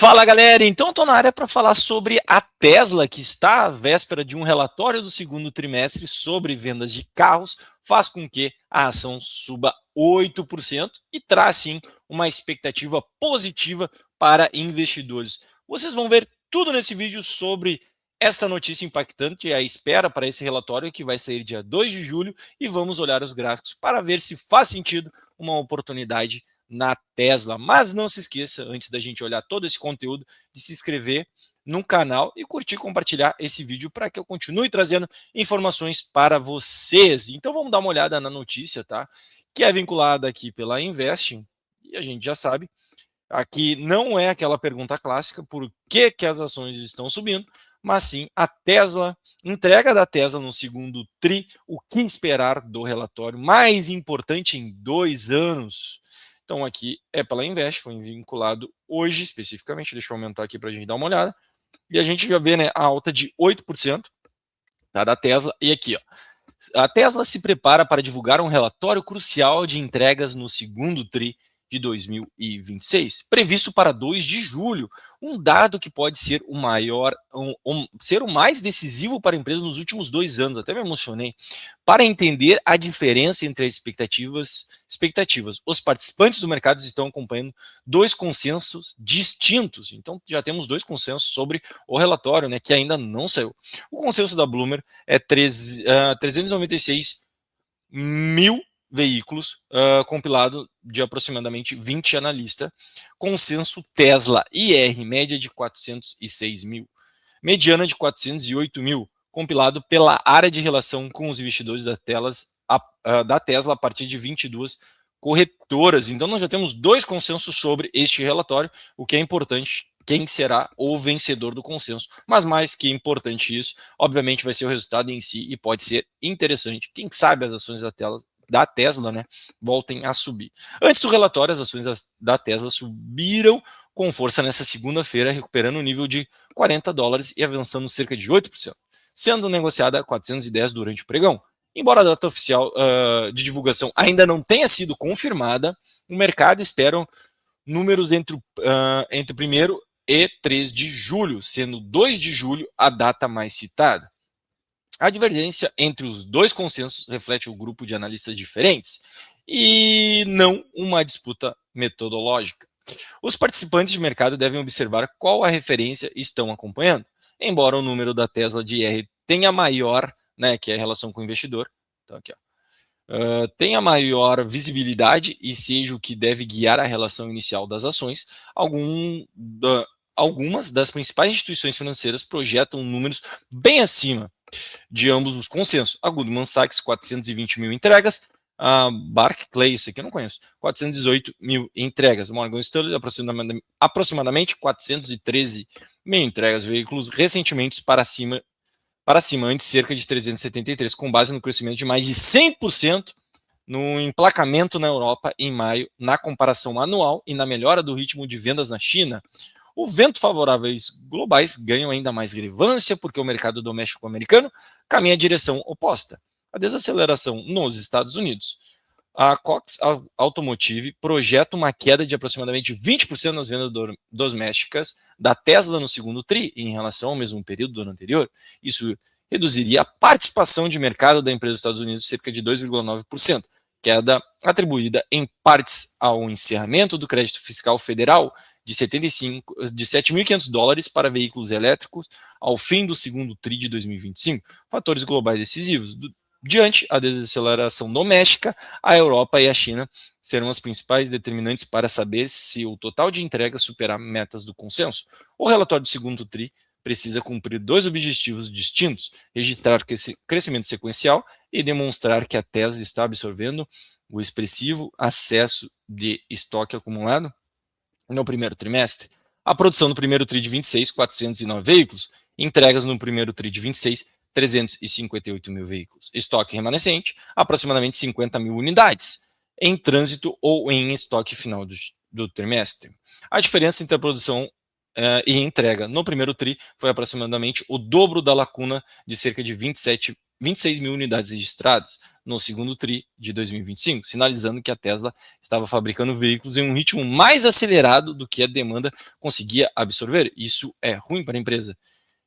Fala galera, então estou na área para falar sobre a Tesla, que está à véspera de um relatório do segundo trimestre sobre vendas de carros, faz com que a ação suba 8% e traz sim uma expectativa positiva para investidores. Vocês vão ver tudo nesse vídeo sobre esta notícia impactante, a espera para esse relatório que vai sair dia 2 de julho e vamos olhar os gráficos para ver se faz sentido uma oportunidade na Tesla. Mas não se esqueça, antes da gente olhar todo esse conteúdo, de se inscrever no canal e curtir e compartilhar esse vídeo para que eu continue trazendo informações para vocês. Então vamos dar uma olhada na notícia, tá? Que é vinculada aqui pela Investing, e a gente já sabe, aqui não é aquela pergunta clássica, por que as ações estão subindo, mas sim a Tesla, entrega da Tesla no segundo TRI, o que esperar do relatório mais importante em 2 anos. Então aqui é pela Invest, foi vinculado hoje especificamente, deixa eu aumentar aqui para a gente dar uma olhada, e a gente já vê, né, a alta de 8%, tá, da Tesla, e aqui, ó, a Tesla se prepara para divulgar um relatório crucial de entregas no segundo TRI de 2026, previsto para 2 de julho, um dado que pode ser o maior, ser o mais decisivo para a empresa nos últimos 2 anos, até me emocionei, para entender a diferença entre as expectativas. Os participantes do mercado estão acompanhando 2 consensos distintos, então já temos 2 consensos sobre o relatório, né, que ainda não saiu. O consenso da Bloomberg é 396 mil veículos, compilado de aproximadamente 20 analistas, consenso Tesla IR, média de 406 mil, mediana de 408 mil, compilado pela área de relação com os investidores da Tesla a partir de 22 corretoras. Então nós já temos 2 consensos sobre este relatório, o que é importante. Quem será o vencedor do consenso. Mas mais que importante isso, obviamente vai ser o resultado em si e pode ser interessante. Quem sabe as ações da Tesla, né, voltem a subir. Antes do relatório, as ações da Tesla subiram com força nessa segunda-feira, recuperando o nível de $40 e avançando cerca de 8%, sendo negociada a 410 durante o pregão. Embora a data oficial de divulgação ainda não tenha sido confirmada, o mercado espera números entre o 1º e 3 de julho, sendo 2 de julho a data mais citada. A divergência entre os 2 consensos reflete o grupo de analistas diferentes e não uma disputa metodológica. Os participantes de mercado devem observar qual a referência estão acompanhando. Embora o número da Tesla de IR tenha maior, né, que é a relação com o investidor, então aqui, ó, tenha maior visibilidade e seja o que deve guiar a relação inicial das ações, algumas das principais instituições financeiras projetam números bem acima de ambos os consensos. A Goldman Sachs, 420 mil entregas. A Barclays, isso aqui eu não conheço, 418 mil entregas. Morgan Stanley, aproximadamente 413 mil entregas. Veículos recentemente para cima antes cerca de 373, com base no crescimento de mais de 100% no emplacamento na Europa em maio, na comparação anual e na melhora do ritmo de vendas na China. O vento favoráveis globais ganham ainda mais relevância porque o mercado doméstico americano caminha em direção oposta. A desaceleração nos Estados Unidos. A Cox Automotive projeta uma queda de aproximadamente 20% nas vendas domésticas da Tesla no segundo TRI em relação ao mesmo período do ano anterior. Isso reduziria a participação de mercado da empresa dos Estados Unidos cerca de 2,9%, queda atribuída em partes ao encerramento do crédito fiscal federal de $7.500 para veículos elétricos ao fim do segundo TRI de 2025. Fatores globais decisivos. Diante a desaceleração doméstica, a Europa e a China serão as principais determinantes para saber se o total de entregas superar metas do consenso. O relatório do segundo TRI precisa cumprir 2 objetivos distintos: registrar crescimento sequencial e demonstrar que a Tesla está absorvendo o expressivo acesso de estoque acumulado no primeiro trimestre. A produção no primeiro TRI de 26, 409 veículos. Entregas no primeiro TRI de 26, 358 mil veículos. Estoque remanescente, aproximadamente 50 mil unidades, em trânsito ou em estoque final do trimestre. A diferença entre a produção e entrega no primeiro TRI foi aproximadamente o dobro da lacuna de cerca de 27 26 mil unidades registradas no segundo TRI de 2025, sinalizando que a Tesla estava fabricando veículos em um ritmo mais acelerado do que a demanda conseguia absorver. Isso é ruim para a empresa.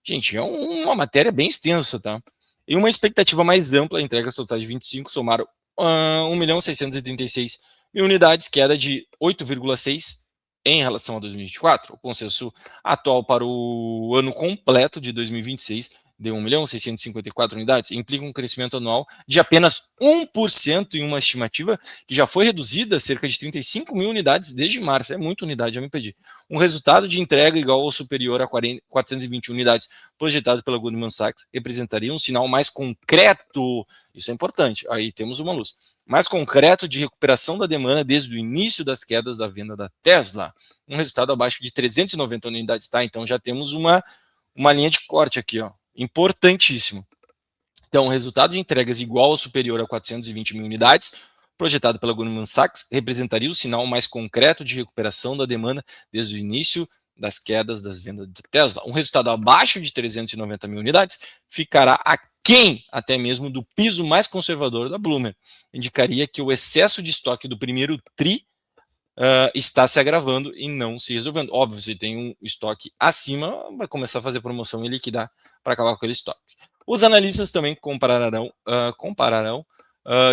Gente, é uma matéria bem extensa, tá? E uma expectativa mais ampla, entregas totais de 25 somaram 1.636.000 unidades, queda de 8,6% em relação a 2024. O consenso atual para o ano completo de 2026 de 1.654.000 unidades, implica um crescimento anual de apenas 1% em uma estimativa que já foi reduzida a cerca de 35 mil unidades desde março. É muita unidade, já me pedi. Um resultado de entrega igual ou superior a 420 unidades projetado pela Goldman Sachs representaria um sinal mais concreto, isso é importante, aí temos uma luz, mais concreto de recuperação da demanda desde o início das quedas da venda da Tesla. Um resultado abaixo de 390 unidades, tá? Então já temos uma linha de corte aqui, ó, importantíssimo. Então, o resultado de entregas igual ou superior a 420 mil unidades, projetado pela Goldman Sachs, representaria o sinal mais concreto de recuperação da demanda desde o início das quedas das vendas da Tesla. Um resultado abaixo de 390 mil unidades ficará aquém até mesmo do piso mais conservador da Bloomberg. Indicaria que o excesso de estoque do primeiro TRI está se agravando e não se resolvendo. Óbvio, se tem um estoque acima, vai começar a fazer promoção e liquidar para acabar com aquele estoque. Os analistas também compararão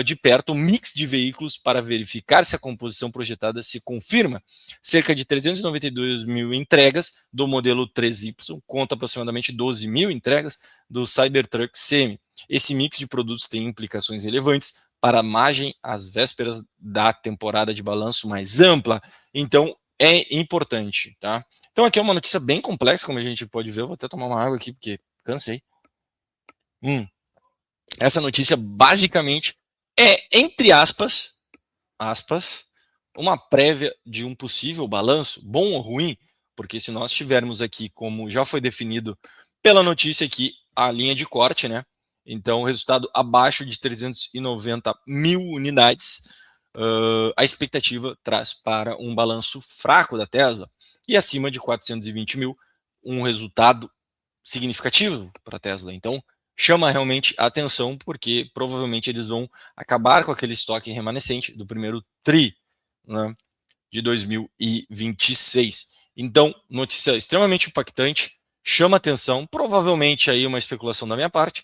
de perto o mix de veículos para verificar se a composição projetada se confirma. Cerca de 392 mil entregas do modelo 3Y contra aproximadamente 12 mil entregas do Cybertruck Semi. Esse mix de produtos tem implicações relevantes para a margem às vésperas da temporada de balanço mais ampla. Então, é importante, tá? Então, aqui é uma notícia bem complexa, como a gente pode ver. Eu vou até tomar uma água aqui, porque cansei. Essa notícia, basicamente, é, entre aspas, uma prévia de um possível balanço, bom ou ruim, porque se nós tivermos aqui, como já foi definido pela notícia aqui, a linha de corte, né? Então, o resultado abaixo de 390 mil unidades, a expectativa traz para um balanço fraco da Tesla, e acima de 420 mil, um resultado significativo para a Tesla. Então, chama realmente a atenção, porque provavelmente eles vão acabar com aquele estoque remanescente do primeiro TRI, né, de 2026. Então, notícia extremamente impactante, chama atenção, provavelmente aí uma especulação da minha parte.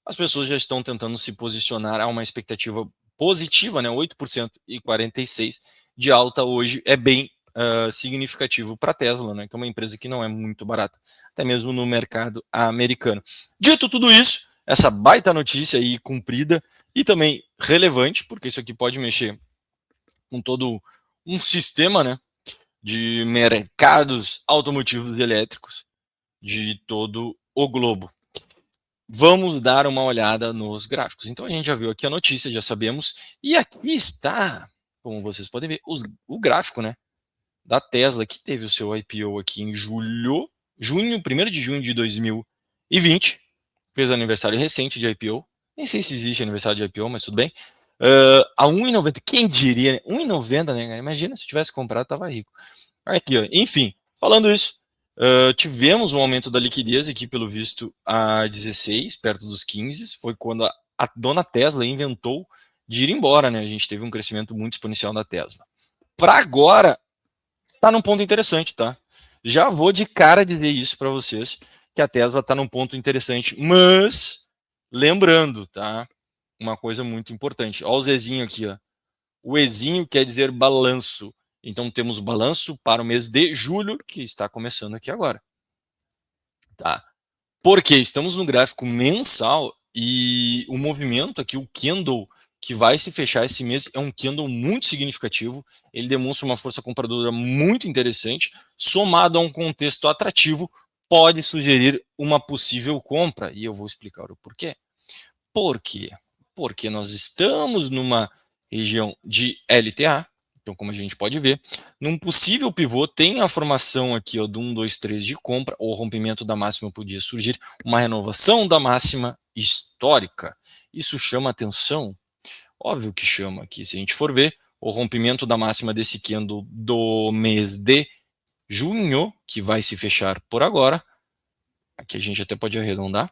As pessoas já estão tentando se posicionar a uma expectativa positiva, né, 8% e 46% de alta hoje é bem significativo para a Tesla, né, que é uma empresa que não é muito barata, até mesmo no mercado americano. Dito tudo isso, essa baita notícia aí cumprida e também relevante, porque isso aqui pode mexer com todo um sistema, né, de mercados automotivos elétricos de todo o globo. Vamos dar uma olhada nos gráficos. Então a gente já viu aqui a notícia, já sabemos, e aqui está, como vocês podem ver, o gráfico, né, da Tesla, que teve o seu IPO aqui em junho, 1º de junho de 2020, fez aniversário recente de IPO, nem sei se existe aniversário de IPO, mas tudo bem, a 1,90, quem diria, né? 1,90, né, imagina se eu tivesse comprado, tava rico. Aqui, ó. Enfim, falando isso, tivemos um aumento da liquidez aqui, pelo visto, a 16, perto dos 15, foi quando a dona Tesla inventou de ir embora, né, a gente teve um crescimento muito exponencial da Tesla. Para agora, está num ponto interessante, tá? Já vou de cara dizer isso para vocês, que a Tesla está num ponto interessante, mas lembrando, tá? Uma coisa muito importante. Olha o Zezinho aqui, ó. O Ezinho quer dizer balanço. Então temos o balanço para o mês de julho, que está começando aqui agora. Tá? Porque estamos no gráfico mensal e o movimento aqui, o candle que vai se fechar esse mês, é um candle muito significativo. Ele demonstra uma força compradora muito interessante, somado a um contexto atrativo, pode sugerir uma possível compra. E eu vou explicar o porquê. Por quê? Porque nós estamos numa região de LTA, então como a gente pode ver, num possível pivô tem a formação aqui ó, do 1, 2, 3 de compra, ou rompimento da máxima podia surgir, uma renovação da máxima histórica. Isso chama atenção? Óbvio que chama aqui, se a gente for ver, o rompimento da máxima desse candle do mês de junho, que vai se fechar por agora, aqui a gente até pode arredondar,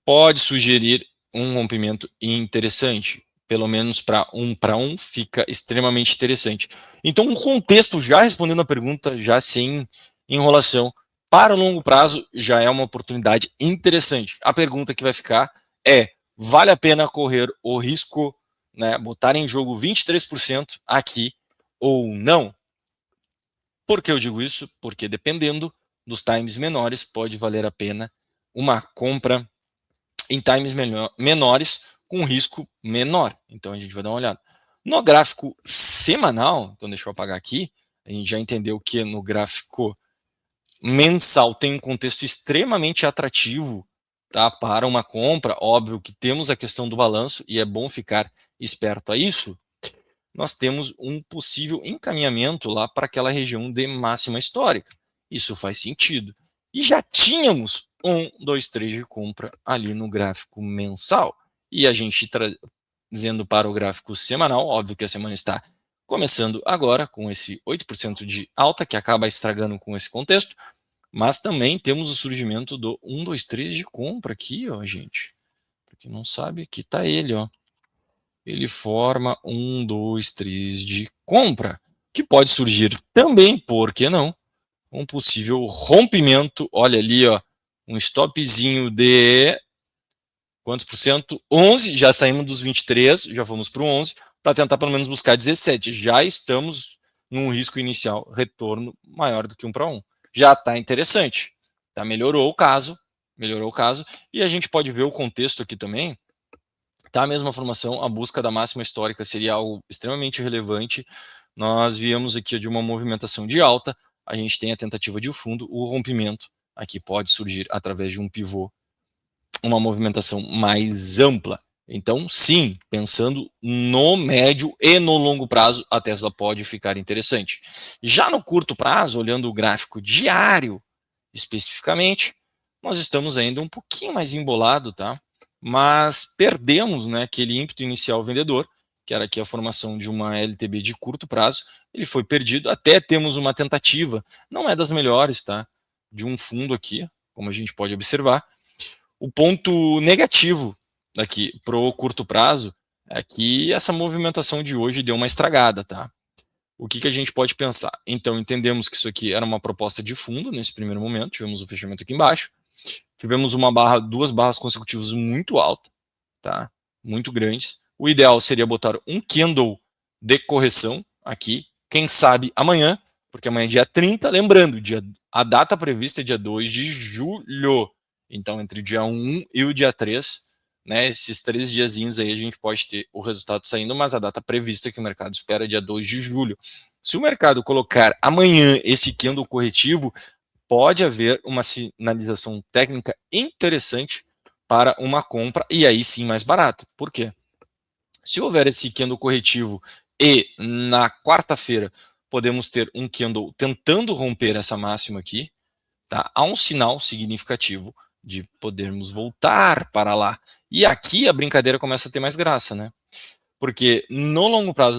pode sugerir um rompimento interessante. Pelo menos para um fica extremamente interessante. Então, um contexto, já respondendo a pergunta, já sem enrolação, para o longo prazo já é uma oportunidade interessante. A pergunta que vai ficar é: vale a pena correr o risco, né, botar em jogo 23% aqui ou não? Por que eu digo isso? Porque dependendo dos times menores, pode valer a pena uma compra em times menores com risco menor. Então a gente vai dar uma olhada. No gráfico semanal, então deixa eu apagar aqui, a gente já entendeu que no gráfico mensal tem um contexto extremamente atrativo, tá, para uma compra. Óbvio que temos a questão do balanço e é bom ficar esperto a isso. Nós temos um possível encaminhamento lá para aquela região de máxima histórica. Isso faz sentido. E já tínhamos 1, 2, 3 de compra ali no gráfico mensal. E a gente trazendo para o gráfico semanal, óbvio que a semana está começando agora com esse 8% de alta, que acaba estragando com esse contexto, mas também temos o surgimento do 1, 2, 3 de compra aqui, ó, gente. Para quem não sabe, aqui está ele, ó. Ele forma 1, 2, 3 de compra, que pode surgir também, por que não, um possível rompimento. Olha ali, ó, um stopzinho de quantos por cento? 11, já saímos dos 23, já vamos para o 11, para tentar pelo menos buscar 17. Já estamos num risco inicial, retorno maior do que 1 para 1. Já está interessante, tá? Melhorou o caso, e a gente pode ver o contexto aqui também. Tá, a mesma formação, a busca da máxima histórica seria algo extremamente relevante. Nós viemos aqui de uma movimentação de alta, a gente tem a tentativa de fundo, o rompimento aqui pode surgir através de um pivô, uma movimentação mais ampla. Então, sim, pensando no médio e no longo prazo, a Tesla pode ficar interessante. Já no curto prazo, olhando o gráfico diário especificamente, nós estamos ainda um pouquinho mais embolado, tá? Mas perdemos, né, aquele ímpeto inicial vendedor, que era aqui a formação de uma LTB de curto prazo, ele foi perdido, até temos uma tentativa, não é das melhores, tá? De um fundo aqui, como a gente pode observar. O ponto negativo aqui para o curto prazo é que essa movimentação de hoje deu uma estragada, tá? O que a gente pode pensar? Então, entendemos que isso aqui era uma proposta de fundo nesse primeiro momento, tivemos o fechamento aqui embaixo, tivemos uma barra, 2 barras consecutivas muito alta, tá? Muito grandes. O ideal seria botar um candle de correção aqui, quem sabe amanhã, porque amanhã é dia 30, lembrando, a data prevista é dia 2 de julho. Então, entre o dia 1 e o dia 3, né, esses 3 diazinhos aí a gente pode ter o resultado saindo, mas a data prevista que o mercado espera é dia 2 de julho. Se o mercado colocar amanhã esse candle corretivo, pode haver uma sinalização técnica interessante para uma compra, e aí sim mais barato. Por quê? Se houver esse candle corretivo e na quarta-feira podemos ter um candle tentando romper essa máxima aqui, tá? Há um sinal significativo de podermos voltar para lá. E aqui a brincadeira começa a ter mais graça, né? Porque no longo prazo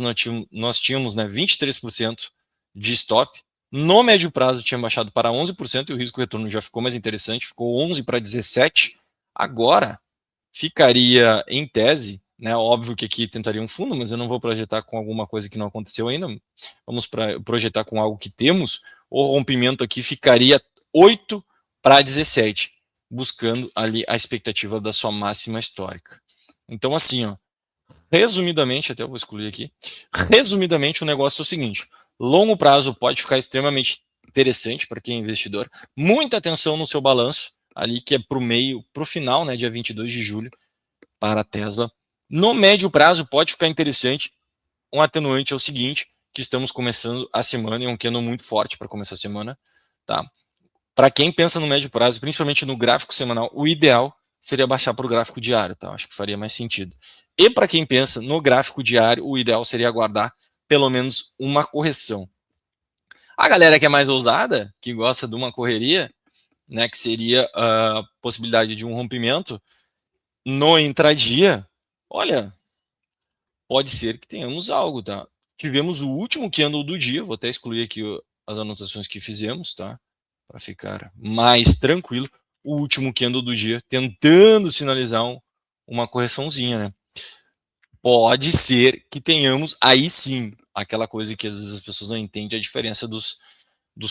nós tínhamos, né, 23% de stop, no médio prazo tinha baixado para 11% e o risco retorno já ficou mais interessante, ficou 11 para 17. Agora ficaria em tese, né, óbvio que aqui tentaria um fundo, mas eu não vou projetar com alguma coisa que não aconteceu ainda, vamos projetar com algo que temos, o rompimento aqui ficaria 8 para 17, buscando ali a expectativa da sua máxima histórica. Então assim, ó, resumidamente, até eu vou excluir aqui, resumidamente o negócio é o seguinte: longo prazo pode ficar extremamente interessante para quem é investidor, muita atenção no seu balanço, ali que é para o meio, para o final, né, dia 22 de julho, para a Tesla. No médio prazo pode ficar interessante, um atenuante é o seguinte, que estamos começando a semana, e é um candle muito forte para começar a semana, tá? Para quem pensa no médio prazo, principalmente no gráfico semanal, o ideal seria baixar para o gráfico diário, tá? Acho que faria mais sentido. E para quem pensa no gráfico diário, o ideal seria aguardar pelo menos uma correção. A galera que é mais ousada, que gosta de uma correria, né, que seria a possibilidade de um rompimento no intradia, olha, pode ser que tenhamos algo, tá? Tivemos o último candle do dia, vou até excluir aqui as anotações que fizemos, tá? Para ficar mais tranquilo. O último candle do dia, tentando sinalizar uma correçãozinha, né? Pode ser que tenhamos aí sim aquela coisa que às vezes as pessoas não entendem a diferença dos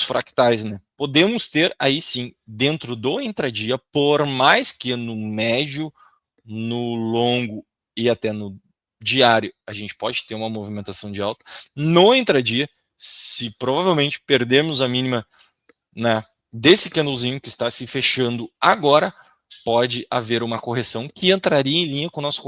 fractais, né? Podemos ter aí sim, dentro do intradia, por mais que no médio, no longo e até no diário a gente pode ter uma movimentação de alta, no intradia, se provavelmente perdermos a mínima, né, desse candlezinho que está se fechando agora, pode haver uma correção que entraria em linha com o nosso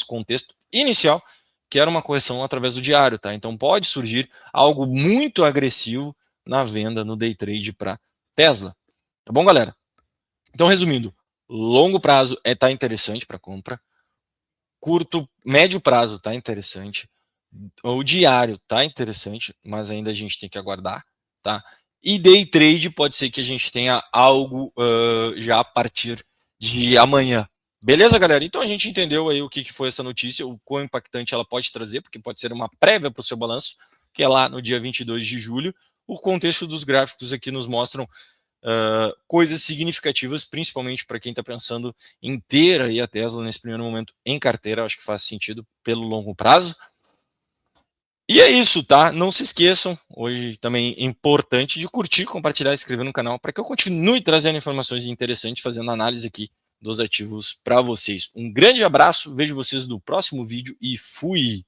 contexto inicial, que era uma correção através do diário, tá? Então pode surgir algo muito agressivo na venda no day trade para Tesla. Tá bom, galera? Então, resumindo, longo prazo tá interessante para compra, médio prazo tá interessante, o diário tá interessante, mas ainda a gente tem que aguardar, tá? E day trade pode ser que a gente tenha algo já a partir de amanhã. Beleza, galera? Então a gente entendeu aí o que foi essa notícia, o quão impactante ela pode trazer, porque pode ser uma prévia para o seu balanço, que é lá no dia 22 de julho. O contexto dos gráficos aqui nos mostram coisas significativas, principalmente para quem está pensando em ter aí a Tesla nesse primeiro momento em carteira. Acho que faz sentido pelo longo prazo. E é isso, tá? Não se esqueçam, hoje também é importante de curtir, compartilhar e inscrever no canal para que eu continue trazendo informações interessantes, fazendo análise aqui dos ativos para vocês. Um grande abraço, vejo vocês no próximo vídeo e fui!